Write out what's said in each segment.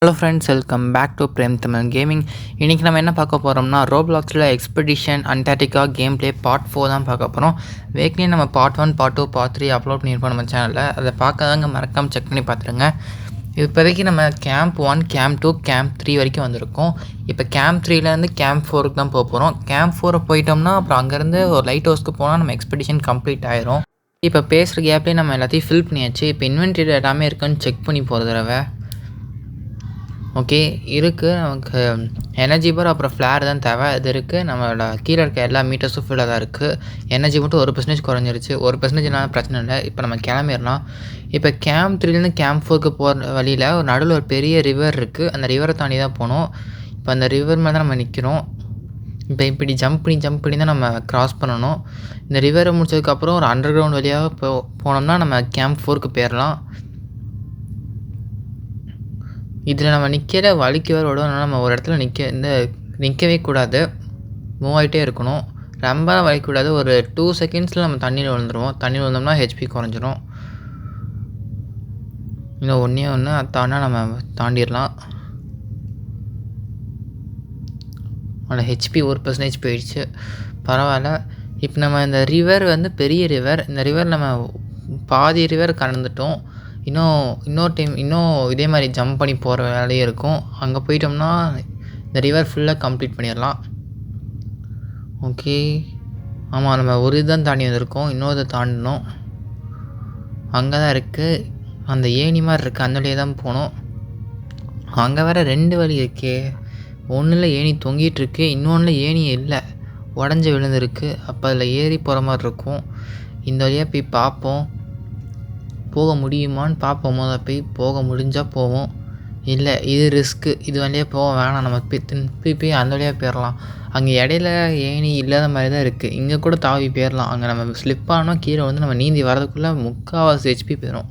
Hello friends, welcome back to Prem Tamil gaming. இன்றைக்கி நம்ம என்ன பார்க்க போகிறோம்னா, ரோப்ளாக்ஸில் expedition Antarctica game play part 4 தான் பார்க்க போகிறோம். வேக்னே நம்ம பார்ட் 1, பார்ட் 2, பார்ட் 3 அப்லோட் பண்ணியிருப்போம் நம்ம சேனலில். அதை பார்க்காதவங்க மறக்காமல் செக் பண்ணி பார்த்துருங்க. இப்போதைக்கு நம்ம கேம்ப் 1, கேம்ப் 2, கேம்ப் 3 வரைக்கும் வந்திருக்கோம். இப்போ கேம்ப் 3லேருந்து கேம்ப் 4க்கு தான் போக போகிறோம். கேம்ப் 4 போயிட்டோம்னா அப்புறம் அங்கேருந்து ஒரு லைட் ஹவுஸ்க்கு போனால் நம்ம எக்ஸ்பெடிஷன் கம்ப்ளீட் ஆயிரும். இப்போ பேசுகிற கேப்லேயே நம்ம எல்லாத்தையும் ஃபில் பண்ணியாச்சு. இப்போ இன்வென்ட்ரியில் எல்லாமே இருக்குன்னு செக் பண்ணி போகிற தடவை ஓகே இருக்குது. நமக்கு எனர்ஜி பார் அப்புறம் ஃப்ளேர் தான் தேவை. இது இருக்குது. நம்மளோட கீழே இருக்க எல்லா மீட்டர்ஸும் ஃபுல்லாக தான் இருக்குது. எனர்ஜி மட்டும் 1% குறைஞ்சிருச்சு. 1%னால பிரச்சனை இல்லை. இப்போ நம்ம கிளம்பிடலாம். இப்போ கேம்ப் 3லேருந்து கேம்ப் 4க்கு போகிற வழியில் ஒரு நடுவில் ஒரு பெரிய ரிவர் இருக்குது. அந்த ரிவரை தாண்டி தான் போகணும். இப்போ அந்த ரிவர் மேலே தான் நம்ம நிற்கிறோம். இப்போ இப்படி ஜம்ப் பண்ணி தான் நம்ம க்ராஸ் பண்ணணும். இந்த ரிவரை முடிச்சதுக்கப்புறம் ஒரு அண்டர் கிரவுண்ட் வழியாக போனோம்னா நம்ம கேம்ப் 4க்கு போயிடலாம். இதில் நம்ம நிற்கிற வலிக்கு வேறு விடணும்னா நம்ம ஒரு இடத்துல நிற்கவே கூடாது. மூவ் ஆகிட்டே இருக்கணும். ரொம்ப வலிக்கூடாது. ஒரு 2 செகண்ட்ஸில் நம்ம தண்ணியில் விழுந்துருவோம். தண்ணியில் விழுந்தோம்னா ஹெச்பி குறைஞ்சிரும். இன்னும் ஒன்று அதை தாண்டா நம்ம தாண்டிடலாம். அதோட ஹெச்பி 1% போயிடுச்சு. பரவாயில்ல. இப்போ நம்ம இந்த ரிவர் வந்து பெரிய ரிவர். இந்த ரிவர் நம்ம பாதி ரிவர் கடந்துட்டோம். இன்னொரு டைம் இதே மாதிரி ஜம்ப் பண்ணி போகிற வேலையே இருக்கும். அங்கே போயிட்டோம்னா இந்த ரிவர் ஃபுல்லாக கம்ப்ளீட் பண்ணிடலாம். ஓகே, ஆமாம், நம்ம ஒரு இதுதான் தாண்டி வந்திருக்கோம். இன்னொரு தாண்டணும். அங்கே தான் இருக்குது. அந்த ஏணி மாதிரி இருக்குது. அந்த வழியே தான் போகணும். அங்கே வேறு 2 வழி இருக்கே. ஒன்றில் ஏணி தொங்கிட்டுருக்கு, இன்னொன்றில் ஏணி இல்லை, உடஞ்சி விழுந்துருக்கு. அப்போ அதில் ஏறி போகிற மாதிரி இருக்கும். இந்த வழியாக போய் பார்ப்போம். போக முடியுமான்னு பார்ப்போம். போக முடிஞ்சால் போவோம். இல்லை, இது ரிஸ்க்கு. இது வழியாக போக வேணாம். நம்ம போய் அந்த வழியாக போயிடலாம். அங்கே இடையில ஏணி இல்லாத மாதிரி தான் இருக்குது. இங்கே கூட தாவி போயிடலாம். அங்கே நம்ம ஸ்லிப் ஆனால் கீழே வந்து நம்ம நீந்தி வரதுக்குள்ளே 3/4 ஹெச்பி போயிடும்.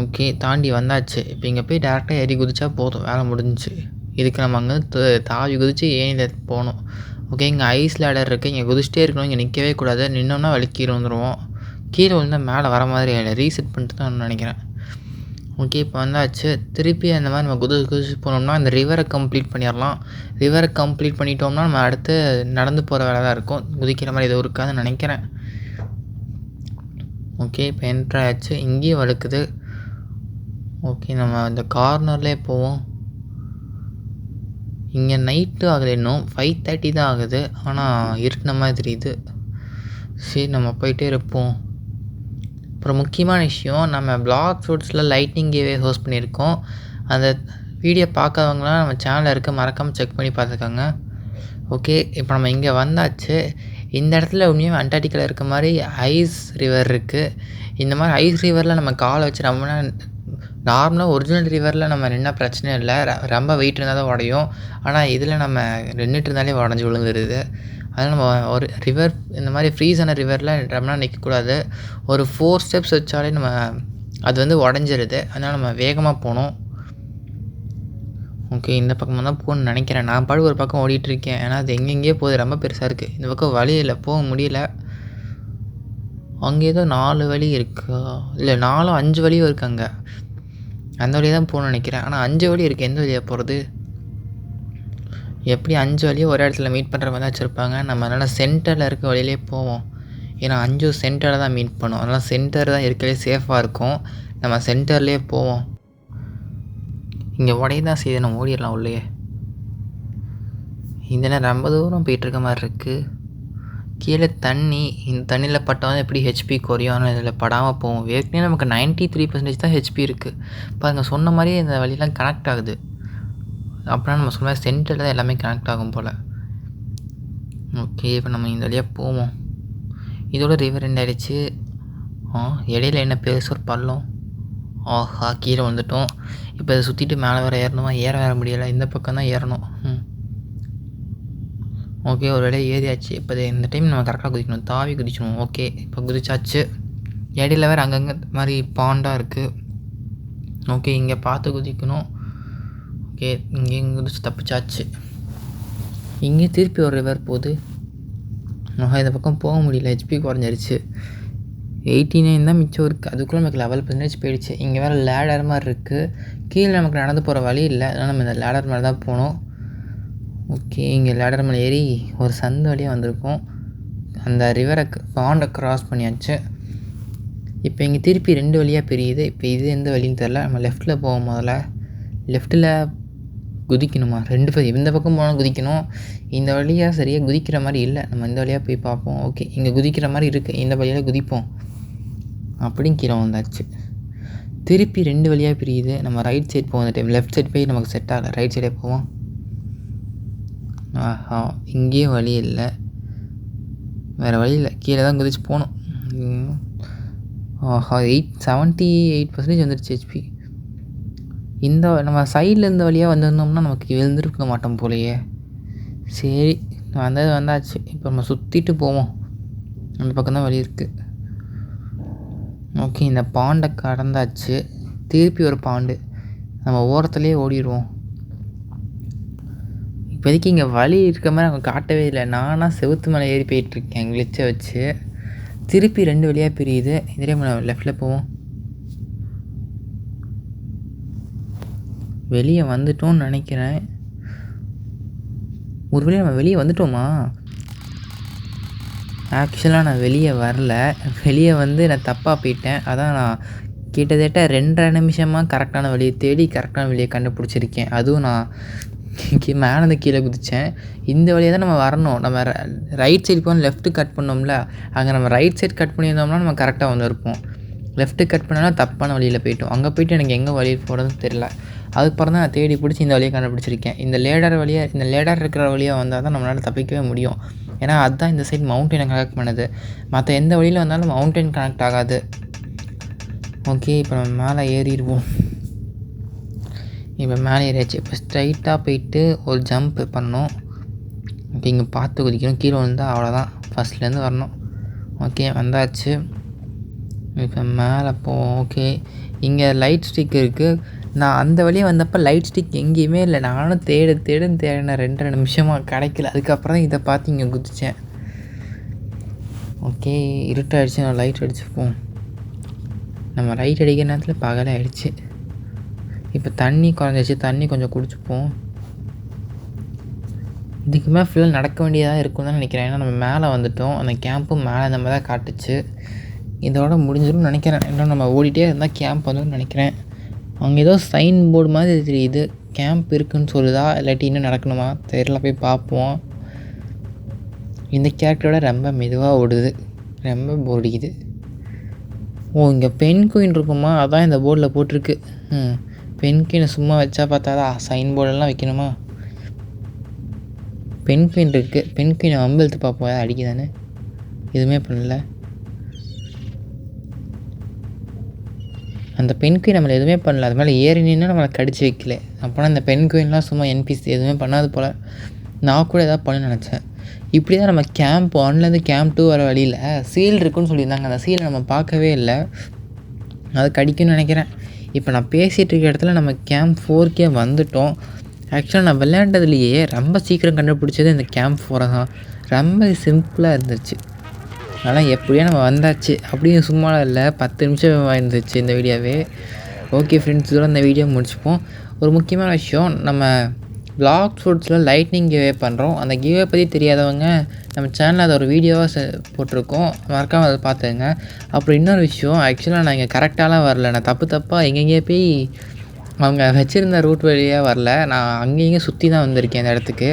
ஓகே, தாண்டி வந்தாச்சு. இப்போ இங்கே போய் டேரெக்டாக ஏறி குதிச்சா போதும், வேலை முடிஞ்சிச்சு. இதுக்கு நம்ம அங்கே தாவி குதித்து ஏணியில் போகணும். ஓகே, இங்கே ஐஸ் லேடர் இருக்குது. இங்கே குதிச்சிட்டே இருக்கணும். இங்கே நிற்கவே கூடாது. நின்னோன்னா வலி கீழே வந்துடுவோம். கீழே விழுந்தால் மேலே வர மாதிரி இல்லை. ரீசெட் பண்ணிட்டு தான் நினைக்கிறேன். ஓகே, இப்போ வந்தாச்சு. திருப்பி அந்த மாதிரி நம்ம குதிச்சு போனோம்னா இந்த ரிவரை கம்ப்ளீட் பண்ணிடலாம். ரிவரை கம்ப்ளீட் பண்ணிட்டோம்னா நம்ம அடுத்து நடந்து போகிற வேலை தான் இருக்கும். குதிக்கிற மாதிரி எதுவும் இருக்காதுன்னு நினைக்கிறேன். ஓகே, இப்போ என்ட்ரு ஆச்சு. இங்கேயும் வழுக்குது. ஓகே, நம்ம இந்த கார்னர்லேயே போவோம். இங்கே நைட்டு ஆகலை, இன்னும் 5:30 தான் ஆகுது. ஆனால் இருட்டின மாதிரி தெரியுது. சரி, நம்ம போயிட்டே இருப்போம். அப்புறம் முக்கியமான விஷயம், நம்ம பிளாக் ஃப்ரூட்ஸில் லைட்னிங் கேவே ஹோஸ்ட் பண்ணியிருக்கோம். அந்த வீடியோ பார்க்காதவங்களாம் நம்ம சேனலில் இருக்க மறக்காமல் செக் பண்ணி பார்த்துக்கோங்க. ஓகே, இப்போ நம்ம இங்கே வந்தாச்சு. இந்த இடத்துல உண்மையாக அண்டார்டிகாவில் இருக்க மாதிரி ஐஸ் ரிவர் இருக்குது. இந்த மாதிரி ஐஸ் ரிவரில் நம்ம காலை வச்சு நார்மலாக ஒரிஜினல் ரிவரில் நம்ம நின்னா பிரச்சனை இல்லை. ரொம்ப வெயிட் இருந்தால் தான் உடையும். ஆனால் இதில் நம்ம நின்றுட்டு இருந்தாலே உடஞ்சி விழுந்துருது. அதனால் நம்ம ஒரு ரிவர் இந்த மாதிரி ஃப்ரீஸான ரிவரில் ரொம்ப நிற்கக்கூடாது. ஒரு 4 ஸ்டெப்ஸ் வச்சாலே நம்ம அது வந்து உடஞ்சிருது. அதனால் நம்ம வேகமாக போகணும். ஓகே, இந்த பக்கமாக தான் போகணுன்னு நினைக்கிறேன். நான் பாடு ஒரு பக்கம் ஓடிட்டுருக்கேன். ஏன்னா அது எங்கெங்கேயோ போகுது, ரொம்ப பெருசாக இருக்குது. இந்த பக்கம் வழி இல்லை, போக முடியல. அங்கே ஏதோ 4 வழி இருக்கா, இல்லை 4 5 வழியும் இருக்குது அங்கே. அந்த வழியாக தான் போகணுன்னு நினைக்கிறேன். ஆனால் 5 வழி இருக்குது. எந்த வழியாக போகிறது? எப்படி 5 வழியும் ஒரே இடத்துல மீட் பண்ணுற மாதிரி தான் வச்சுருப்பாங்க. நம்ம அதனால் சென்டரில் இருக்க வழியிலே போவோம். ஏன்னா 5 சென்டரில் தான் மீட் பண்ணுவோம். அதனால் சென்டர் தான் இருக்கவே சேஃபாக இருக்கும். நம்ம சென்டர்லேயே போவோம். இங்கே உடைய தான் செய்து நம்ம ஓடிடலாம் உள்ளே. இந்த நேரம் ரொம்ப தூரம் போயிட்டுருக்க மாதிரி இருக்குது. கீழே தண்ணி, இந்த தண்ணியில் பட்டால் எப்படி ஹெச்பி குறையும். ஆனால் இதில் படாமல் போவோம். ஏற்கனவே நமக்கு 93% தான் ஹெச்பி இருக்குது. பாருங்க, சொன்ன மாதிரியே இந்த வழியெலாம் கனெக்ட் ஆகுது. அப்புறம் நம்ம சொன்ன மாதிரி சென்டரில் தான் எல்லாமே கனெக்ட் ஆகும் போல். ஓகே, இப்போ நம்ம இந்த வழியாக போவோம். இதோட ரிவர் எண்ட் ஆகிடுச்சு. இடையில என்ன பெருசு ஒரு பள்ளம். ஆஹா, கீழே வந்துட்டோம். இப்போ இதை சுற்றிட்டு மேலே வேறு ஏறணுமா? வேற முடியலை. இந்த பக்கம் தான் ஏறணும். ஓகே, ஒரு வேலையை ஏறியாச்சு. இப்போ இந்த டைம் நம்ம கரெக்டாக குதிக்கணும், தாவி குதிக்கணும். ஓகே, இப்போ குதிச்சாச்சு. இடையில வேறு அங்கங்கே மாதிரி பாண்டாக இருக்குது. ஓகே, இங்கே பார்த்து குதிக்கணும். ஓகே, இங்கேயும் குதிச்சு தப்பிச்சாச்சு. இங்கே திருப்பி ஒரு ரிவர் போகுது. இந்த பக்கம் போக முடியல, ஹெச்பி குறைஞ்சிருச்சு. 89 தான் மிச்சம் இருக்குது. அதுக்குள்ளே நமக்கு 11% போயிடுச்சு. இங்கே வேறு லேடர் மாதிரி இருக்குது. கீழே நமக்கு நடந்து போகிற வழி இல்லை, அதனால் நம்ம இந்த லேடர் மேலே தான் போகணும். ஓகே, இங்கே லேடர் மேலே ஏறி ஒரு சந்து வழியாக வந்திருக்கோம். அந்த ரிவரை பாண்டை க்ராஸ் பண்ணியாச்சு. இப்போ இங்கே திருப்பி 2 வழியாக பிரியுது. இப்போ இது எந்த வழின்னு தெரில. நம்ம லெஃப்ட்டில் போவோம். முதல்ல லெஃப்ட்டில் குதிக்கணுமா? 2 பேர் இந்த பக்கம் போனால் குதிக்கணும். இந்த வழியாக சரியாக குதிக்கிற மாதிரி இல்லை. நம்ம இந்த வழியாக போய் பார்ப்போம். ஓகே, இங்கே குதிக்கிற மாதிரி இருக்குது. இந்த வழியாக குதிப்போம். அப்படியும் கீழே வந்தாச்சு. திருப்பி 2 வழியாக பிரியுது. நம்ம ரைட் சைட் போவோம். இந்த டைம் லெஃப்ட் சைட் போய் நமக்கு செட் ஆகலை. ரைட் சைடே போவோம். ஆஹா, இங்கேயும் வழி இல்லை. வேறு வழி இல்லை, கீழே தான் குதிச்சு போகணும். ஆஹா, 78% வந்துடுச்சு ஹெச்பி. இந்த நம்ம சைடில் இருந்த வழியாக வந்திருந்தோம்னா நமக்கு விழுந்துருக்க மாட்டோம் போலையே. சரி, வந்தாச்சு. இப்போ நம்ம சுற்றிட்டு போவோம். அந்த பக்கம் தான் வழி இருக்குது. ஓகே, இந்த பாண்டை கடந்தாச்சு. திருப்பி ஒரு பாண்டு. நம்ம ஓரத்துலேயே ஓடிடுவோம். இப்போதைக்கு இங்கே வழி இருக்க மாதிரி அவங்க காட்டவே இல்லை. நானாக செவுத்து மேலே ஏறி போயிட்டுருக்கேன் கிளிச்சை வச்சு. திருப்பி 2 வழியாக பிரியுது. இதே நம்ம லெஃப்டில் போவோம். வெளியே வந்துட்டோம்னு நினைக்கிறேன். ஒரு வழியாக நம்ம வெளியே வந்துட்டோமா? ஆக்சுவலாக நான் வெளியே வரல. வெளியே வந்து நான் தப்பாக போயிட்டேன். அதான் நான் கிட்டத்தட்ட 2.5 நிமிஷமாக கரெக்டான வழியை தேடி கரெக்டான வழியை கண்டுபிடிச்சிருக்கேன். அதுவும் நான் மேலேருந்து கீழே குதித்தேன். இந்த வழியாக தான் நம்ம வரணும். நம்ம ரைட் சைடு போகணும். லெஃப்ட்டு கட் பண்ணோம்ல, அங்கே நம்ம ரைட் சைடு கட் பண்ணியிருந்தோம்னா நம்ம கரெக்டாக வந்திருப்போம். லெஃப்ட்டு கட் பண்ணாலும் தப்பான வழியில் போயிட்டோம். அங்கே போய்ட்டு எனக்கு எங்கே வழி போகிறதுன்னு தெரியல. அதுக்கப்புறம் தான் நான் தேடி பிடிச்சி இந்த வழியை கண்டுபிடிச்சிருக்கேன். இந்த லேடர் இருக்கிற வழியாக வந்தால் தான் நம்மளால் தப்பிக்கவே முடியும். ஏன்னா அதுதான் இந்த சைடு மவுண்டெயினை கனெக்ட் பண்ணுது. மற்ற எந்த வழியில் வந்தாலும் மவுண்டெயின் கனெக்ட் ஆகாது. ஓகே, இப்போ நம்ம மேலே ஏறிடுவோம். இப்போ மேலே ஏறியாச்சு. இப்போ ஸ்ட்ரைட்டாக போயிட்டு ஒரு ஜம்ப்பு பண்ணணும். ஓகே, இங்கே பார்த்து குதிக்கணும். கீழே வந்தால் அவ்வளோதான், ஃபஸ்ட்லேருந்து வரணும். ஓகே, வந்தாச்சு. இப்போ மேலே போவோம். ஓகே, இங்கே லைட் ஸ்டிக் இருக்குது. நான் அந்த வழியாக வந்தப்போ லைட் ஸ்டிக் எங்கேயுமே இல்லை. நானும் தேடினேன். 2.5 நிமிஷமாக கிடைக்கல. அதுக்கப்புறம் தான் இதை பார்த்து இங்கே குதித்தேன். ஓகே, இருட்டாகிடுச்சு. நான் லைட் அடிச்சுப்போம். நம்ம லைட் அடிக்கிற நேரத்தில் பகலே ஆகிடுச்சு. இப்போ தண்ணி குறைஞ்சிச்சு. தண்ணி கொஞ்சம் குடிச்சுப்போம். இதுக்குமே ஃபுல்லாக நடக்க வேண்டியதாக இருக்கும்னு தான் நினைக்கிறேன். ஏன்னா நம்ம மேலே வந்துவிட்டோம். அந்த கேம்பும் மேலே நம்ம தான் காட்டுச்சு. இதோட முடிஞ்சிடும் நினைக்கிறேன். இன்னும் நம்ம ஓடிட்டே இருந்தால் கேம்ப் வந்துடும் நினைக்கிறேன். அங்கே ஏதோ சைன் போர்டு மாதிரி தெரியுது. கேம்ப் இருக்குதுன்னு சொல்லுதா, இல்லாட்டி இன்னும் நடக்கணுமா தெரியல. போய் பார்ப்போம். இந்த கேரக்டரோட ரொம்ப மெதுவாக ஓடுது. ரொம்ப போர் அடிக்குது. ஓ, இங்கே பென் குயின் இருக்குமா? அதான் இந்த போர்டில் போட்டிருக்கு. பென் குயினை சும்மா வச்சா பார்த்தாதா சைன் போர்டெல்லாம் வைக்கணுமா? பென் குயின் இருக்குது. பென் குயினை அம்பெழுத்து பார்ப்போம். அடிக்குதானே? எதுவுமே பண்ணல. அந்த பென் குயின் நம்மளை எதுவுமே பண்ணல. அது மேலே ஏறி நின்று நம்மளை கடிச்சு வைக்கல. அப்போனா இந்த பென் குயின்லாம் சும்மா என்பிசி எதுவுமே பண்ணாது போல். நான் கூட எதாவது பண்ண நினச்சேன். இப்படி தான் நம்ம கேம்ப் 1லேருந்து கேம்ப் 2 வர வழியில் சீல் இருக்குன்னு சொல்லியிருந்தாங்க. அந்த சீலை நம்ம பார்க்கவே இல்லை. அது கடிக்கும்னு நினைக்கிறேன். இப்போ நான் பேசிகிட்டு இருக்க இடத்துல நம்ம கேம்ப் 4க்கே வந்துவிட்டோம். ஆக்சுவலாக நான் விளையாண்டதுலேயே ரொம்ப சீக்கிரம் கண்டுபிடிச்சது இந்த கேம்ப் 4 தான். ரொம்ப சிம்பிளாக இருந்துச்சு. ஆனால் எப்படியோ நம்ம வந்தாச்சு. அப்படியும் சும்மா இல்லை, 10 நிமிஷம் இருந்துச்சு இந்த வீடியோவே. ஓகே ஃப்ரெண்ட்ஸ், இதோட இந்த வீடியோ முடிச்சுப்போம். ஒரு முக்கியமான விஷயம், நம்ம பிளாக் ஃபுட்ஸில் லைட்னிங் கிவ்வே பண்ணுறோம். அந்த கிவ்வே பற்றி தெரியாதவங்க நம்ம சேனலில் அதை ஒரு வீடியோவாக போட்டிருக்கோம், மறக்காமல் அதை பார்த்துங்க. அப்புறம் இன்னொரு விஷயம், ஆக்சுவலாக நான் இங்கே கரெக்டாலாம் வரல. நான் தப்பாக எங்கெங்கேயே போய் அவங்க வச்சுருந்த ரூட் வழியாக வரல. நான் அங்கேயும் சுற்றி தான் வந்திருக்கேன். இந்த இடத்துக்கு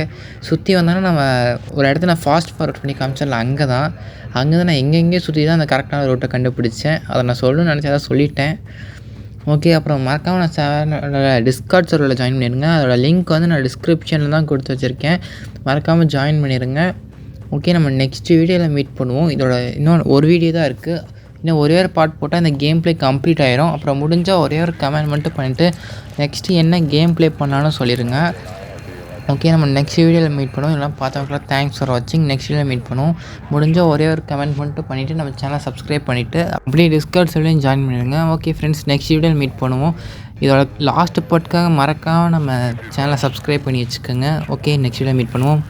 சுற்றி வந்தாலும் நம்ம ஒரு இடத்த நான் ஃபாஸ்ட் ஃபார்வர்ட் பண்ணி காமிச்சிடல. அங்கே தான் நான் எங்கெங்கேயும் சுற்றி தான் அந்த கரெக்டான ரூட்டை கண்டுபிடிச்சேன். அதை நான் சொல்லணும்னு நினச்சேன், அதை சொல்லிட்டேன். ஓகே, அப்புறம் மறக்காமல் நான் சேனலோட டிஸ்கார்ட் சர்வரில் ஜாயின் பண்ணிடுங்க. அதோட லிங்க் வந்து நான் டிஸ்கிரிப்ஷனில் தான் கொடுத்து வச்சுருக்கேன். மறக்காமல் ஜாயின் பண்ணிடுங்க. ஓகே, நம்ம நெக்ஸ்ட் வீடியோவில் மீட் பண்ணுவோம். இதோட இன்னொரு ஒரு வீடியோ தான் இருக்குது. இன்னும் ஒரே ஒரு பார்ட் போட்டால் இந்த கேம் ப்ளே கம்ப்ளீட் ஆயிரும். அப்புறம் முடிஞ்சால் ஒரே ஒரு கமெண்ட் மட்டும் பண்ணிவிட்டு நெக்ஸ்ட்டு என்ன கேம் ப்ளே பண்ணாலும் சொல்லிடுங்க. ஓகே, நம்ம நெக்ஸ்ட் வீடியோவில் மீட் பண்ணுவோம். இதெல்லாம் பார்த்தவங்களுக்குலாம் தேங்க்ஸ் ஃபார் வாட்சிங். நெக்ஸ்ட் வீடியோவில் மீட் பண்ணுவோம். முடிஞ்சால் ஒரே ஒரு கமெண்ட் மட்டும் பண்ணிவிட்டு நம்ம சேனலை சப்ஸ்கிரைப் பண்ணிவிட்டு அப்படியே டிஸ்கார்ட் சர்வர்லையும் ஜாயின் பண்ணிடுங்க. ஓகே ஃப்ரெண்ட்ஸ், நெக்ஸ்ட் வீடியோவில் மீட் பண்ணுவோம். இதோட லாஸ்ட் பார்ட்டுக்காக மறக்காமல் நம்ம சேனலை சப்ஸ்கிரைப் பண்ணி வச்சுக்கோங்க. ஓகே, நெக்ஸ்ட் வீடியோவில் மீட் பண்ணுவோம்.